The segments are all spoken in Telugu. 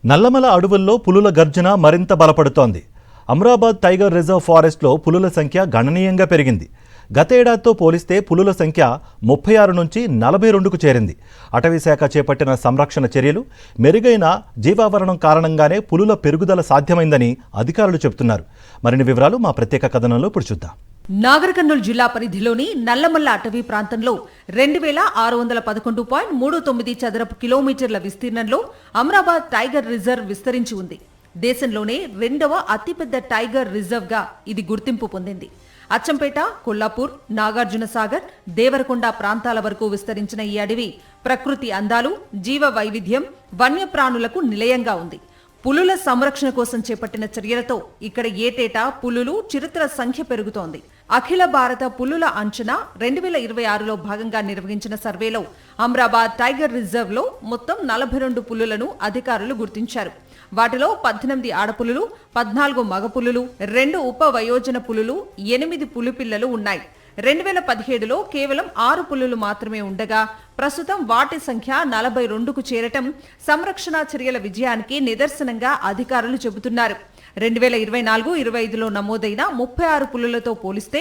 నల్లమల అడవుల్లో పులుల గర్జన మరింత బలపడుతోంది. అమ్రాబాద్ టైగర్ రిజర్వ్ ఫారెస్ట్లో పులుల సంఖ్య గణనీయంగా పెరిగింది. గత ఏడాదితో పోలిస్తే పులుల సంఖ్య 36 నుంచి 42కు చేరింది. అటవీ శాఖ చేపట్టిన సంరక్షణ చర్యలు, మెరుగైన జీవావరణం కారణంగానే పులుల పెరుగుదల సాధ్యమైందని అధికారులు చెబుతున్నారు. మరిన్ని వివరాలు మా ప్రత్యేక కథనంలో ఇప్పుడు చూద్దాం. నాగర్ కర్నూలు జిల్లా పరిధిలోని నల్లమల్ల అటవీ ప్రాంతంలో 2611.39 చదరపు కిలోమీటర్ల విస్తీర్ణంలో అమ్రాబాద్ టైగర్ రిజర్వ్ విస్తరించి ఉంది. దేశంలోనే రెండవ అతిపెద్ద టైగర్ రిజర్వ్ గా ఇది గుర్తింపు పొందింది. అచ్చంపేట, కొల్లాపూర్, నాగార్జున సాగర్, దేవరకొండ ప్రాంతాల వరకు విస్తరించిన ఈ అడవి ప్రకృతి అందాలు, జీవ వైవిధ్యం, వన్యప్రాణులకు నిలయంగా ఉంది. పులుల సంరక్షణ కోసం చేపట్టిన చర్యలతో ఇక్కడ ఏటేటా పులులు, చిరుతల సంఖ్య పెరుగుతోంది. అఖిల భారత పులుల అంచనా 2026లో భాగంగా నిర్వహించిన సర్వేలో అమ్రాబాద్ టైగర్ రిజర్వ్ లో మొత్తం 42 పులులను అధికారులు గుర్తించారు. వాటిలో 18 ఆడపులులు, 14 మగపులులు, 2 ఉప వయోజన పులులు, 8 పులిపిల్లలు ఉన్నాయి. 2017లో కేవలం 6 పులులు మాత్రమే ఉండగా ప్రస్తుతం వాటి సంఖ్య 42కు చేరటం సంరక్షణ చర్యల విజయానికి నిదర్శనంగా అధికారులు చెబుతున్నారు. 2024-25లో నమోదైన 36 పులులతో పోలిస్తే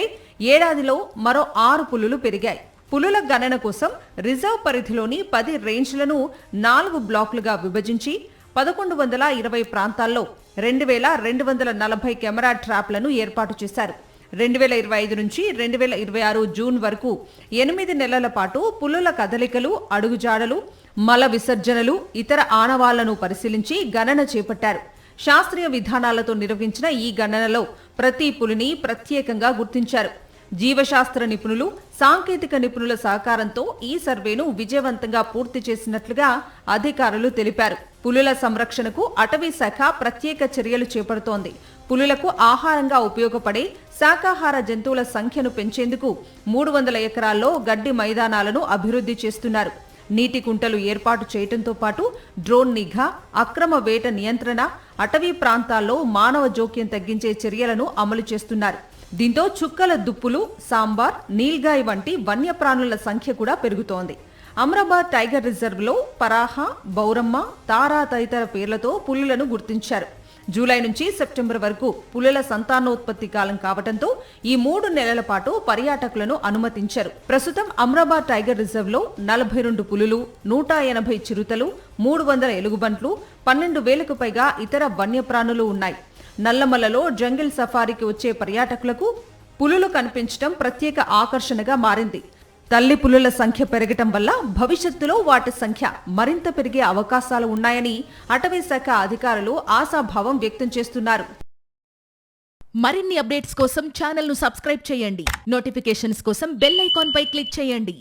ఏడాదిలో మరో 6 పులులు పెరిగాయి. పులుల గణన కోసం రిజర్వ్ పరిధిలోని 10 రేంజ్లను 4 బ్లాకులుగా విభజించి 1120 ప్రాంతాల్లో 2240 కెమెరా ట్రాప్లను ఏర్పాటు చేశారు. 2025 నుంచి 2026 జూన్ వరకు 8 నెలల పాటు పులుల కదలికలు, అడుగుజాడలు, మల విసర్జనలు, ఇతర ఆనవాళ్లను పరిశీలించి గణన చేపట్టారు. శాస్త్రీయ విధానాలతో నిర్వహించిన ఈ గణనలో ప్రతి పులిని ప్రత్యేకంగా గుర్తించారు. జీవశాస్త్ర నిపుణులు, సాంకేతిక నిపుణుల సహకారంతో ఈ సర్వేను విజయవంతంగా పూర్తి చేసినట్లుగా అధికారులు తెలిపారు. పులుల సంరక్షణకు అటవీ శాఖ ప్రత్యేక చర్యలు చేపడుతోంది. పులులకు ఆహారంగా ఉపయోగపడే శాకాహార జంతువుల సంఖ్యను పెంచేందుకు 300 ఎకరాల్లో గడ్డి మైదానాలను అభివృద్ధి చేస్తున్నారు. నీటి కుంటలు ఏర్పాటు చేయడంతో పాటు డ్రోన్ నిఘా, అక్రమ వేట నియంత్రణ, అటవీ ప్రాంతాల్లో మానవ జోక్యం తగ్గించే చర్యలను అమలు చేస్తున్నారు. దీంతో చుక్కల దుప్పులు, సాంబార్, నీల్గాయ్ వంటి వన్యప్రాణుల సంఖ్య కూడా పెరుగుతోంది. అమ్రాబాద్ టైగర్ రిజర్వ్ లో పరాహ, బౌరమ్మ, తారా తదితర పేర్లతో పులులను గుర్తించారు. జూలై నుంచి సెప్టెంబర్ వరకు పులుల సంతానోత్పత్తి కాలం కావడంతో ఈ 3 నెలల పాటు పర్యాటకులను అనుమతించారు. ప్రస్తుతం అమ్రాబాద్ టైగర్ రిజర్వ్ లో 42 పులులు, 180 చిరుతలు, 300 ఎలుగుబంట్లు, 12,000కు పైగా ఇతర వన్యప్రాణులు ఉన్నాయి. నల్లమల్లలో జంగిల్ సఫారీకి వచ్చే పర్యాటకులకు పులులు కనిపించడం ప్రత్యేక ఆకర్షణగా మారింది. తల్లి పులుల సంఖ్య పెరగటం వల్ల భవిష్యత్తులో వాటి సంఖ్య మరింత పెరిగే అవకాశాలు ఉన్నాయని అటవీ శాఖ అధికారులు ఆశాభావం వ్యక్తం చేస్తున్నారు. మరిన్ని అప్డేట్స్ కోసం ఛానల్ ను సబ్స్క్రైబ్ చేయండి. నోటిఫికేషన్స్ కోసం బెల్ ఐకాన్ పై క్లిక్ చేయండి.